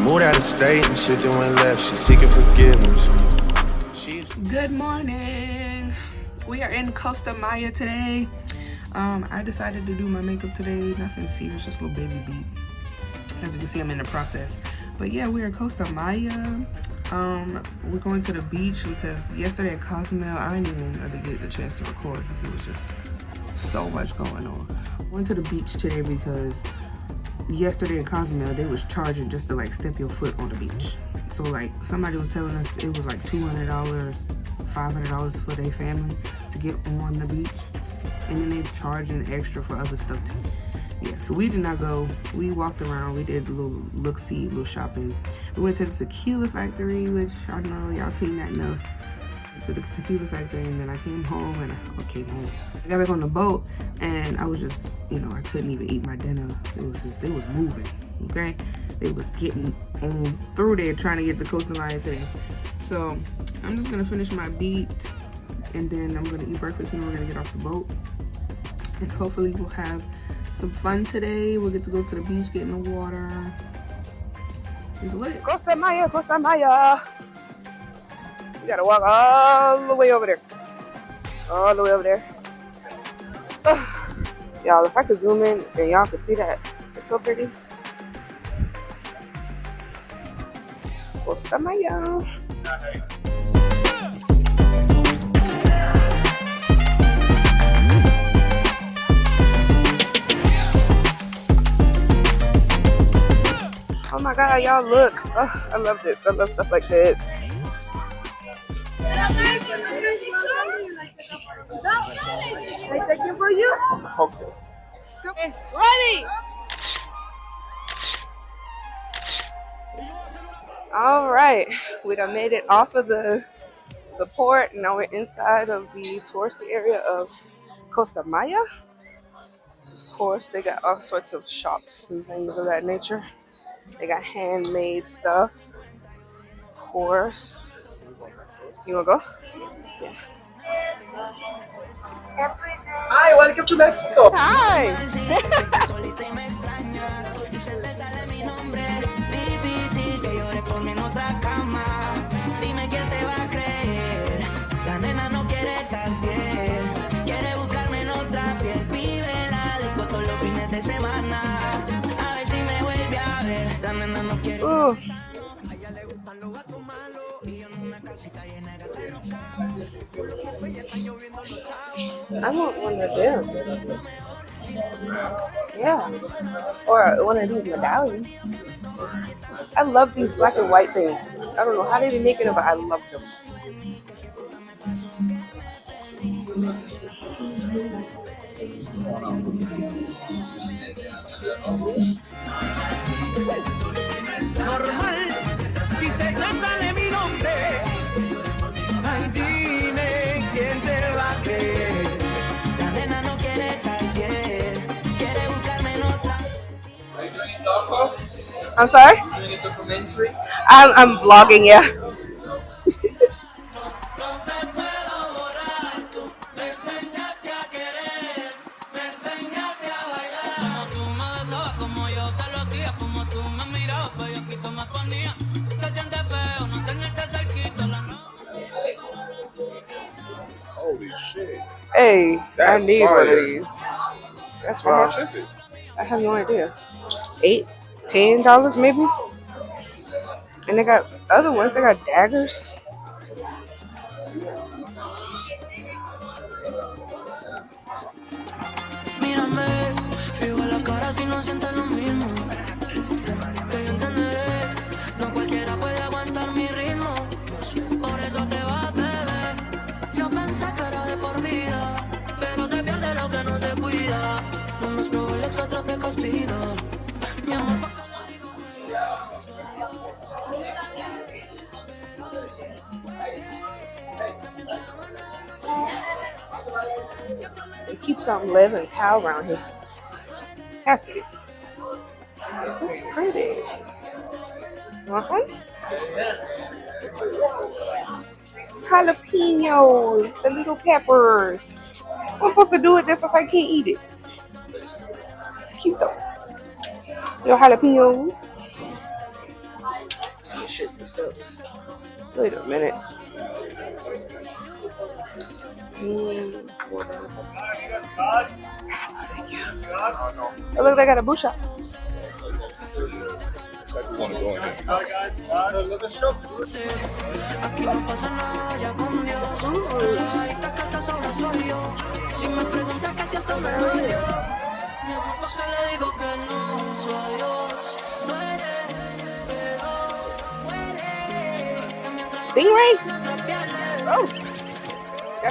moved out of state and shit that went left. She seeking forgiveness. Good morning. We are in Costa Maya today. I decided to do my makeup today. Nothing serious, just a little baby beat. As you can see, I'm in the process. But yeah, we're in Costa Maya. We're going to the beach because yesterday at Cozumel, I didn't even really get the chance to record because it was just so much going on. Went to the beach today because yesterday in Cozumel, they was charging just to like step your foot on the beach. So like somebody was telling us it was like $200, $500 for their family to get on the beach. And then they charging extra for other stuff too. Yeah, so we did not go. We walked around. We did a little look-see, little shopping. We went to the tequila factory, which I don't know, y'all seen that enough. To the tequila factory, and then I came home and I got back on the boat, and I was just, I couldn't even eat my dinner. It was just, they was moving, okay? They was getting on through there trying to get the Costa Maya today. So I'm just gonna finish my beat, and then I'm gonna eat breakfast, and then we're gonna get off the boat. And hopefully we'll have some fun today. We'll get to go to the beach, get in the water. It's lit. Costa Maya, Costa Maya. You gotta walk all the way over there. All the way over there. Y'all, if I could zoom in and y'all could see that. It's so pretty. Costa Maya. Oh my god, y'all look. Oh, I love this. I love stuff like this. I take it for you. Okay. Ready. All right, we done made it off of the port, and now we're inside of the touristy area of Costa Maya. Of course, they got all sorts of shops and things of that nature. They got handmade stuff. Of course. You wanna go? Yeah. Hi, welcome to Mexico. Hi. Ooh. I want one of them. Yeah. Or one of these medallions. I love these black and white things. I don't know how they be making them, but I love them. Normal, si se te sale mi nombre, ay dime quién te va a creer. La nena no quiere cualquier, quiere buscarme en otra. Are you doing doco? I'm sorry? Are you doing a documentary? I'm vlogging, yeah. Holy shit. Hey, That's I need fire. one of these. That's How raw. much is it? I have no idea. $8, $10 maybe? And they got other ones, they got daggers. Mírame, fijo la cara si no sientes lo mismo. Que yo entenderé, no cualquiera puede aguantar mi ritmo. Por eso te vas, bebé. Yo pensé que era de por vida, pero se pierde lo que no se cuida. No nos probó las cuatro te castiga. Mi amor, pa' que lo digo It keeps on living cow around here. Has to be. This is pretty. Jalapenos, the little peppers. What am I supposed to do with this if I can't eat it? It's cute though. Little jalapenos. shit themselves. Wait a minute. It looks like I got a bush shop. Aquí no pasa nada ya con Dios. Relajadita que hasta sobra soy yo. Si me preguntas que si hasta me dolió, mi amor, ¿pa' qué le digo que no? Su adiós duele, pero huele. Que mientras Stingray? nuestras pieles, Oh.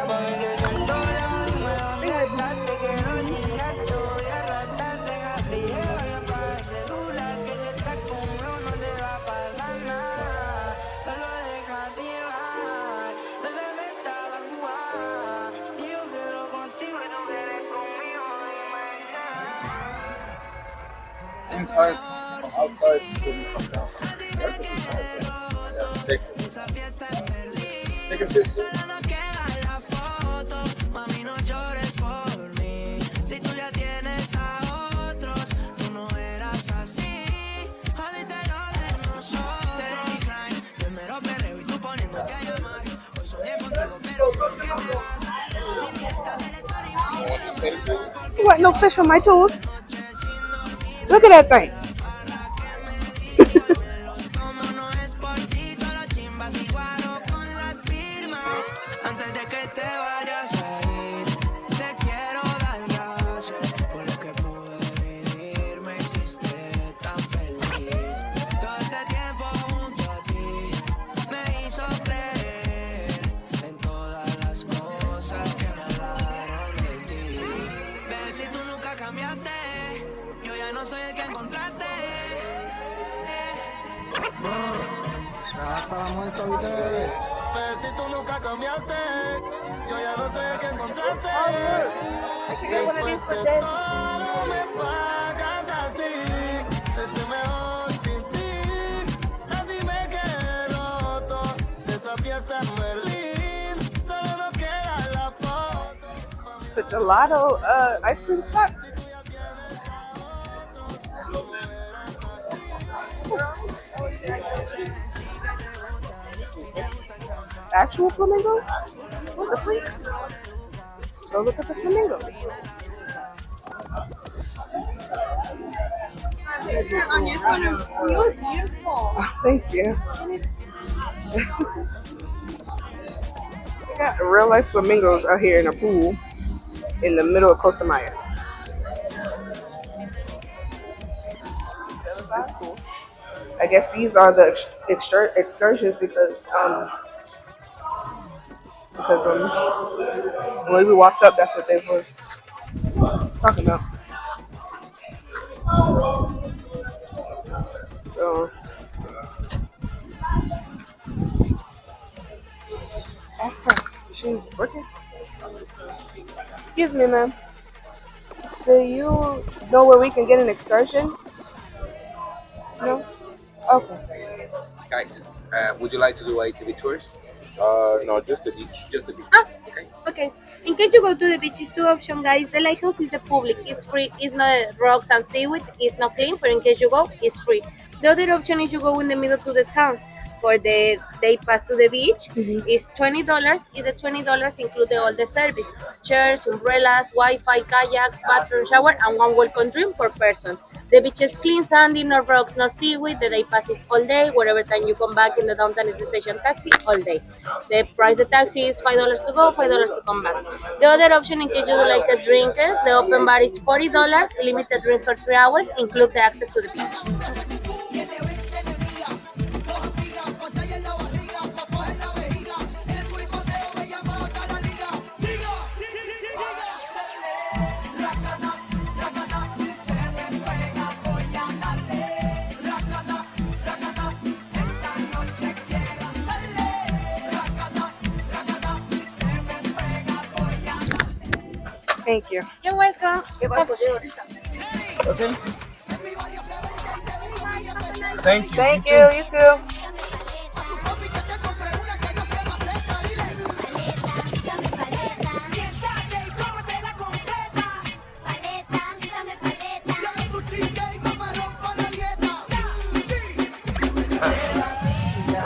baile del dólar, dime dónde estás. Te quiero chingar, te voy a arrastrar. Déjate llevar para el celular. Que si estás conmigo no te va a pasar nada. Solo déjate llevar. Esa neta va a jugar. Y yo quiero contigo y tú quieres conmigo. Inside, outside, didn't come down. That's fixed. Take a sip. Solo nos queda la foto. Mami, no llores por mí. Si tú ya tienes a otros, tú no eras así. Jodiste lo de nosotros. Te di decline, del mero perreo y tú poniéndote a llamar. Hoy soñé contigo, pero sé que te vas. Eso es indirecta del story. What? No fish on my toes? Look at that thing. No es por ti, solo chimbas y guaro con las firmas. Antes de que te vayas a ir, te quiero dar gracias por lo que pude vivir. Me hiciste tan feliz. Todo este tiempo junto a ti me hizo creer en todas las cosas que me hablaron de ti. Ve si tú nunca cambiaste, yo ya no soy el que encontraste. Hasta la muerte, ¿viste? Pues si tú nunca cambiaste, yo ya no sé qué encontraste. Después de todo me pagas así. Es que mejor sin ti. Así me quedé roto. De esa fiesta en Berlín, solo nos queda la foto. It's a gelato ice cream spot. Actual flamingos? What the freak? Let's go look at the flamingos. You're beautiful. Oh, thank you. We got real life flamingos out here in a pool in the middle of Costa Maya. That's cool. I guess these are the excursions because when we walked up, that's what they was talking about. So ask her. Is she working? Excuse me, ma'am. Do you know where we can get an excursion? No? Okay. Guys, would you like to do ATV tours? No, just the beach. Just the beach. Okay. Okay. In case you go to the beach, it's two options, guys. The lighthouse is the public. It's free. It's not rocks and seaweed. It's not clean, but in case you go, it's free. The other option is you go in the middle to the town. For the day pass to the beach, is $20. The $20 include all the service: chairs, umbrellas, Wi-Fi, kayaks, bathroom, shower, and one welcome drink per person. The beach is clean, sandy, no rocks, no seaweed. The day pass is all day. Whatever time you come back in the downtown is the station taxi all day. The price of taxi is $5 to go, $5 to come back. The other option, in case you do like a drink, the open bar is $40. Limited drinks for 3 hours, include the access to the beach. Thank you. You're welcome. Okay. Thank you. Thank you. You too.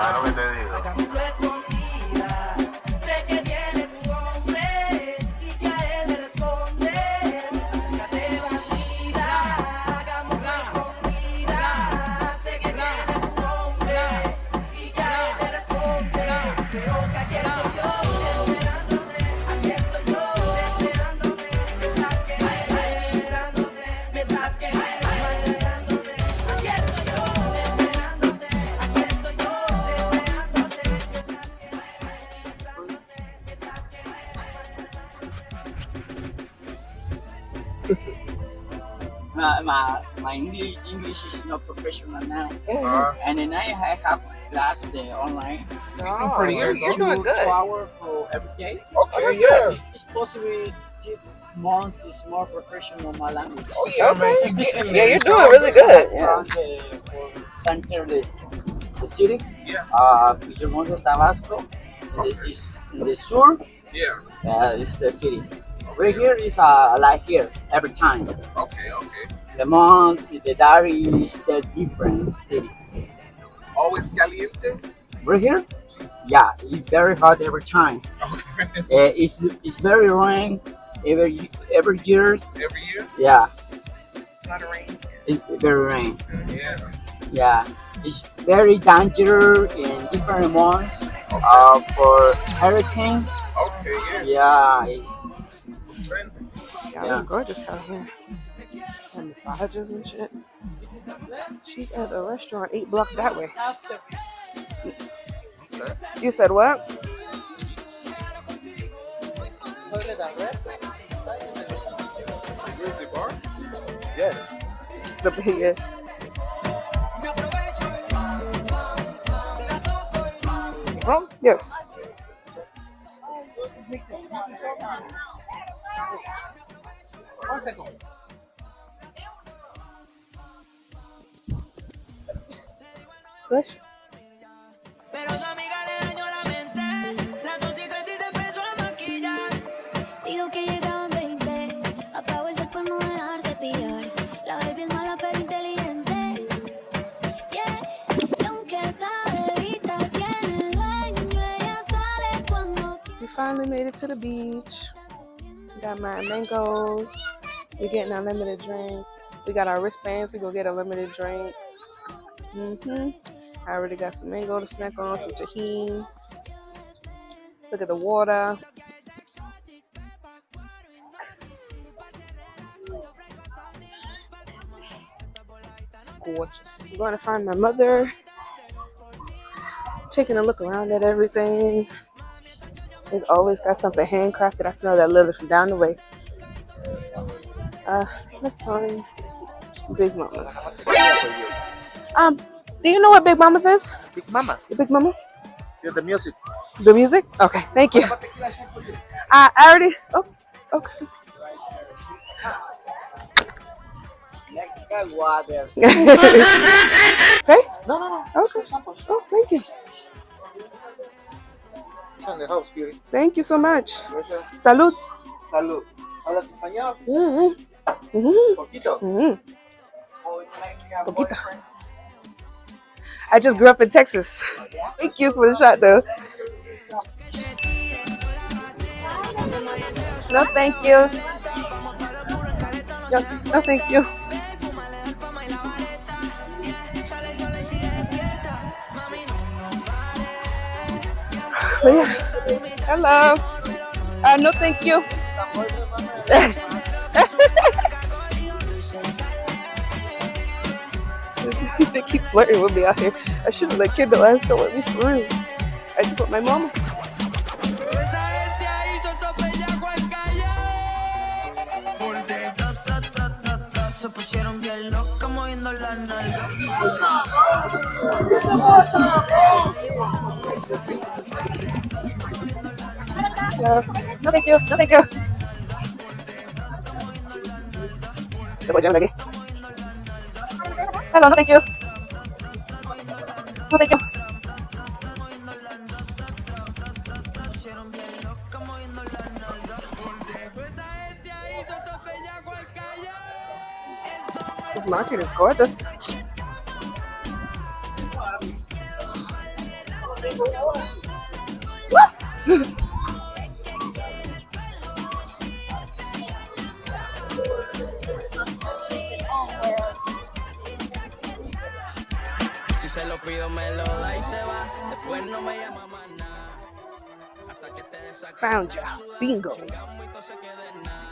¿Sabes lo que te digo? Hagámoslo escondidas. Sé que tienes un hombre y que a él le respondes. Nunca te vacila. Hagámoslo escondidas. Sé que tienes un hombre y que a él le respondes. Pero que aquí estoy yo, esperándote. Aquí estoy yo, deseándote. Mientras que esperándote. Mientras que esperándote. Aquí estoy yo, esperándote. Aquí estoy yo, deseándote. My English is not professional now, and then I have class online. Pretty good. You're doing good. 2 hours for every day. Okay, yeah. It's possible 6 months is more professional my language. Oh yeah, man. You getting Yeah, there. you're doing really good. Yeah. Around for center the city. Yeah. Villahermosa, Tabasco. Is in the sur. Yeah. It's the city. Right here is like here every time. Okay, okay. The month, the diary is the different city. Always caliente? Right here, yeah, it's very hot every time. Okay. It's very rain every years. Every year? Yeah, A lot of rain. it's very rain. Yeah. Yeah, it's very dangerous in different months. For hurricane. Okay, yeah. Yeah, it's Yeah, it's gorgeous out here. And massages and shit. She's at a restaurant 8 blocks that way. You said what? Where's the bar? Yes. The biggest. From? Yes. Fresh. Pero su amiga le dañó la mente. Las 2:30 y se empezó a maquillar. Digo que llegaban 20. Acabo el set por no dejarse pillar. La baby es mala pero inteligente. Yeah. Y aunque esa bebita tiene dueño, ella sale cuando We finally made it to the beach. Got my mangoes. We're getting unlimited drink. We got our wristbands. We go get unlimited drinks. I already got some mango to snack on, some tahini. Look at the water. Gorgeous. I'm going to find my mother. Taking a look around at everything. It's always got something handcrafted. I smell that leather from down the way. Let's find Big Mama's. Do you know what Big Mama's is? Big Mama. The Big Mama? Yeah, the music. The music? Okay, thank you. I already. Oh, okay. Mexican water. Hey? No. Okay. Oh, thank you. It's on the house, beauty. Thank you so much. Salud. Salud. ¿Hablas español? Poquito. Poquito. I just grew up in Texas. Thank you for the shot, though. No, thank you. No, thank you. But yeah. Hello. No, thank you. They keep flirting with me out here. I should have let kid the last time with me for real. I just want my mama. Se pusieron bien locas moviendo la nalga. No, thank you. No, thank you. Te voy a llamar aquí. Hello, no, thank you. No, thank you. This market is gorgeous. Si se lo pido me lo da y se va. Después no me llama más nada. Hasta que te desactive. Found ya. Bingo. Chingamos y todo se quede en nada.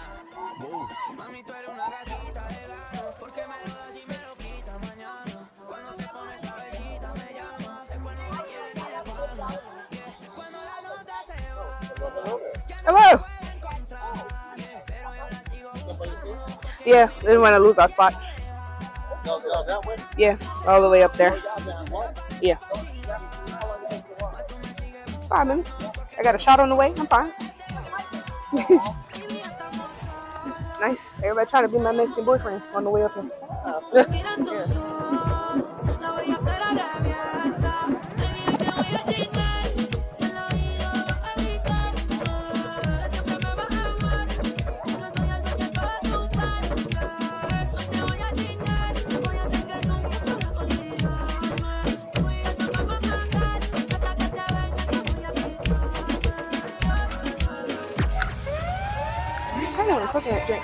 Mami, tú eres una gatita de gana. Porque me lo das y me lo quita mañana. Cuando te pones abejita me llama. Después no me quieres ni de pana. Cuando la nota se va. Hello. Yeah, didn't want to lose our spot. Yeah, all the way up there. Yeah. 5 minutes. I got a shot on the way. I'm fine. It's nice. Everybody trying to be my Mexican boyfriend on the way up there. I want a coconut drink.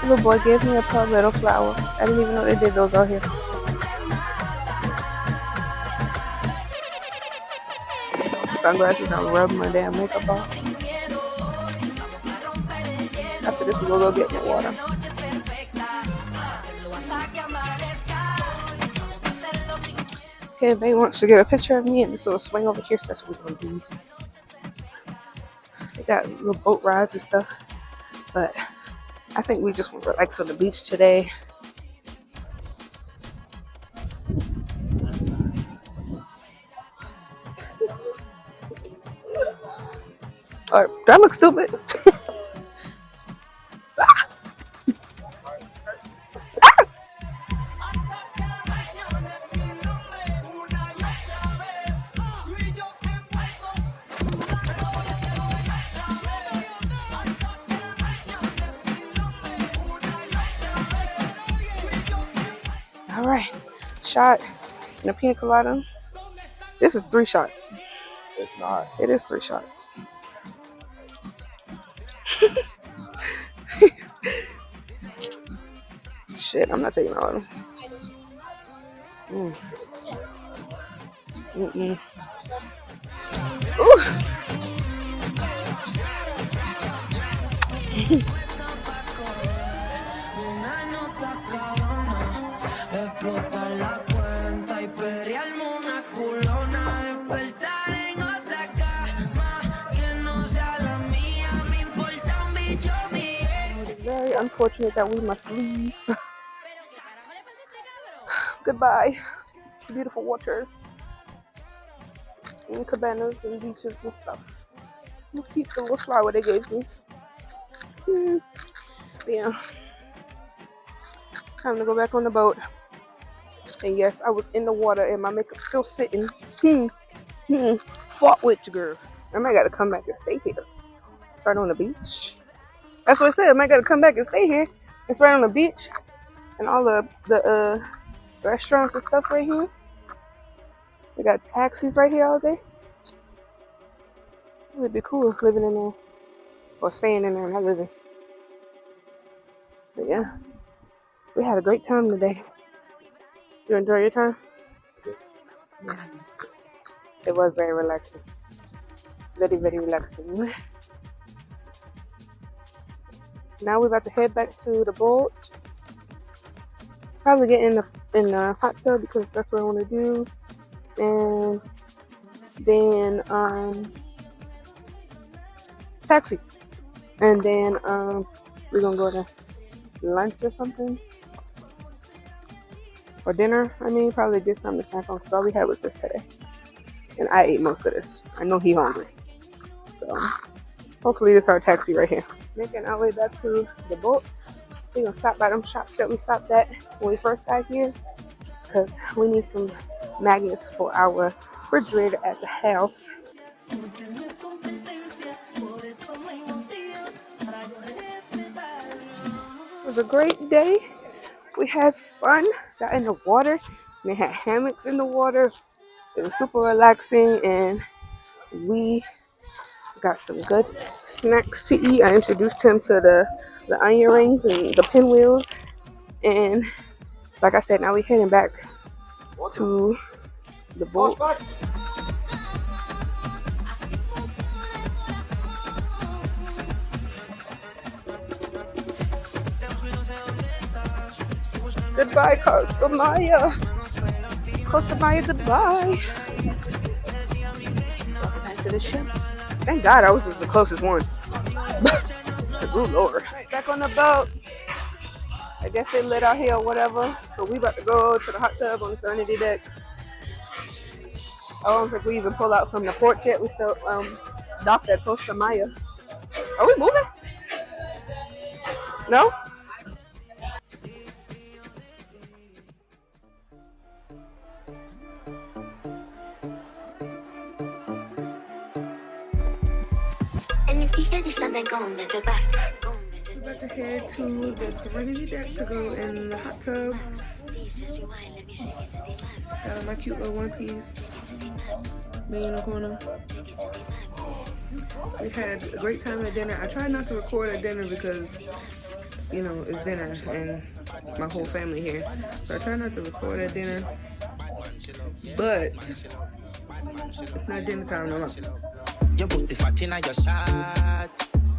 Little boy gave me a palmetto flower. I didn't even know they did those out here. Sunglasses, I'm rubbing my damn makeup off. After this, we're gonna go get my water. Okay, Bay wants to get a picture of me in this little swing over here, so that's what we're gonna do. They got little boat rides and stuff, but I think we just want to relax on the beach today. Or do I look stupid? All right, shot and a pina colada. This is 3 shots. It's not. It is 3 shots. Shit, I'm not taking all of them. Ooh. Explotar la cuenta y perrearme una culona. Despertar en otra cama que no sea la mía. Me importa un bicho mi ex. It's very unfortunate that we must leave. Goodbye, beautiful waters and cabanas and beaches and stuff. I'll keep the little flower they gave me. Yeah. Time to go back on the boat. And yes, I was in the water and my makeup's still sitting. Fought with you, girl. I might gotta come back and stay here. It's right on the beach. That's what I said. I might gotta come back and stay here. It's right on the beach. And all the restaurants and stuff right here. They got taxis right here all day. It would be cool living in there. Or staying in there, not living. But yeah. We had a great time today. You enjoy your time? Yeah. It was very relaxing. Very, very relaxing. Now we're about to head back to the boat. Probably get in the hot tub because that's what I want to do. And then taxi. And then we're gonna go to lunch or something. For dinner, I mean, probably get something to snack on because all we had was this today. And I ate most of this. I know he's hungry. So, hopefully this is our taxi right here. Making our way back to the boat. We're going to stop by them shops that we stopped at when we first got here. Because we need some magnets for our refrigerator at the house. It was a great day. We had fun. Got in the water. They had hammocks in the water. It was super relaxing, and we got some good snacks to eat. I introduced him to the onion rings and the pinwheels. And like I said, now we're heading back to the boat. Goodbye, Costa Maya. Costa Maya, goodbye. Back to the ship. Thank God I was the closest one. Ooh, Lord. Right, back on the boat. I guess they lit out here or whatever. But we about to go to the hot tub on the Serenity deck. I don't think we even pull out from the port yet. We still docked at Costa Maya. Are we moving? No? We're about to head to the Serenity deck to go in the hot tub. Got my cute little one piece. Me in the corner. We had a great time at dinner. I tried not to record at dinner because, you know, it's dinner and my whole family here. So I try not to record at dinner. But it's not dinner time no more. Your pussy fat in your shot.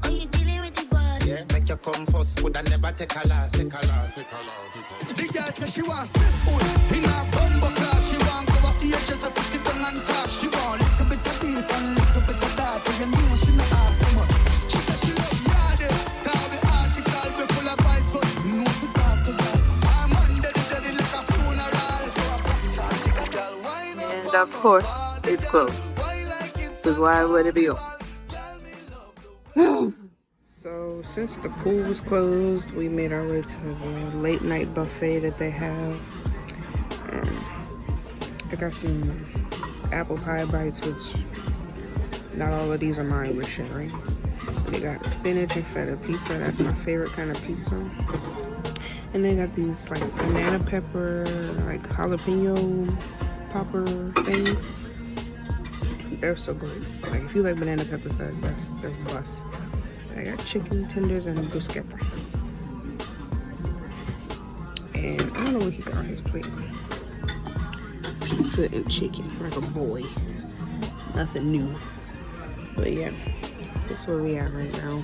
Oh, you dealing with the boss? Yeah, make you come first, could I never take a loss. Take a loss, take a loss. The girl says she wants step foot in a bumbo clock. She want go up here just to sit down and talk. She want little bit of this and little bit of that. But you know she not ask so much. She says she love yard. Call the article be full of vice, but you know the talk to that. I'm under the daddy like a funeral. So I charge she got girl wine up. And of course, it's closed. Is why I let it be open. So since the pool was closed, we made our way to the late night buffet that they have. I got some apple pie bites, which not all of these are mine, we're sharing. They got spinach and feta pizza. That's my favorite kind of pizza. And they got these like banana pepper, like jalapeno popper things. They're so good. Like if you like banana peppers, that's bust. I got chicken tenders and bruschetta. And I don't know what he got on his plate. Pizza and chicken, like a boy. Nothing new. But yeah, that's where we at right now.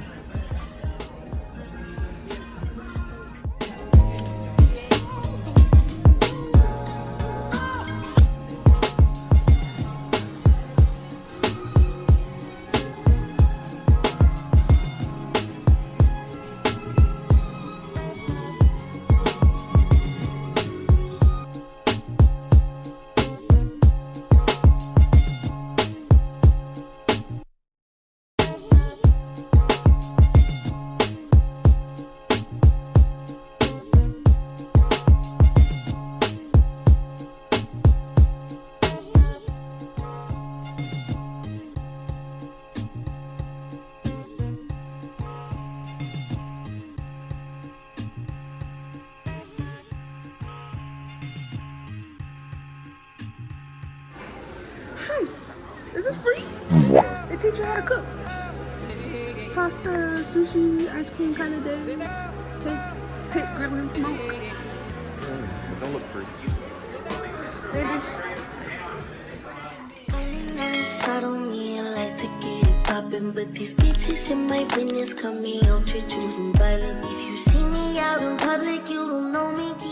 Is this free? They teach you how to cook. Pasta, sushi, ice cream kind of day. Cake, pit, grill, and smoke. Don't look free. Maybe. I don't mean like to get it poppin', but these bitches in my business cut me out, you're choosing violence. If you see me out in public, you don't know me.